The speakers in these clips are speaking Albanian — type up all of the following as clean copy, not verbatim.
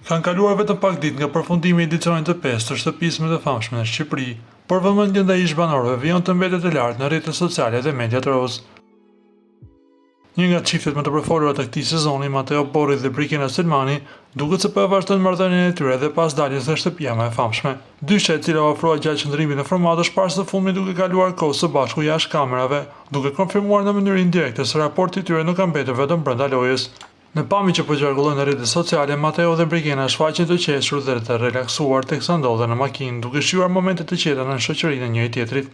Kanë kaluar vetëm pak ditë nga përfundimi i edicionit të 5 të shtëpisë më të famshme në Shqipëri, por vëmendja ndaj ish-banorëve vjen të mbetet e lartë në rrjetet sociale dhe mediat roz. Një nga çiftet më të përfolura të këtij sezoni, Mateo Borri dhe Brikena Selmani, duket se po e vazhdojnë marrëdhënien e tyre dhe pas daljes nga shtëpia më e famshme. Dyshja e cila ofroi gjatë qëndrimit në format është parë së fundmi duke kaluar kohë së bashku jashtë kamerave, duke konfirmuar në mënyrë indirekte se raporti i tyre nuk ka mbetur vetëm brenda lojës. Në pamje që po qarkullojnë në rrjetet sociale, Mateo dhe Brikena shfaqen të qeshur dhe të relaksuar teksa ndodhen në makinë, duke shijuar momente të qeta në shoqërinë e njëri tjetrit.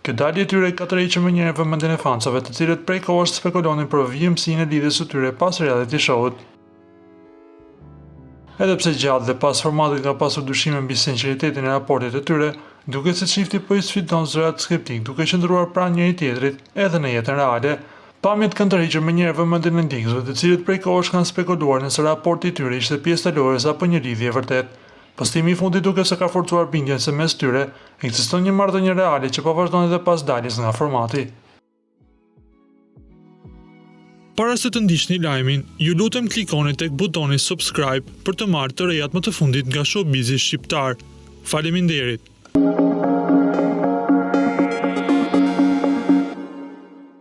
Kjo dalje e tyre ka tërhequr më njëherë vëmendjen e fansave, të cilët prej kohësh spekulonin për vijimsinë e lidhjes së tyre pas reality show-ut. Edhe pse gjatë dhe pas formatit ka pasur dyshime mbi sinqeritetin e raportit të tyre, duket se çifti po i sfidon zërat skeptik, duke qëndruar pranë njëri tjetrit edhe në jetën reale. Pamjet kanë tërhequr më njëherë vëmendjen e ndjekësve, të cilët prej kohësh kanë spekuluar nëse raporti i tyre ishte pjesë e lojës apo një lidhje e vërtet. Postimi i fundit duket se ka forcuar bindjen se mes tyre ekziston një marrëdhënie reale që po vazhdon edhe pas daljes nga formati. Para se të ndiqni lajmin, ju lutem klikoni tek butoni subscribe për të marrë të rejat më të fundit nga showbizi shqiptar. Faleminderit.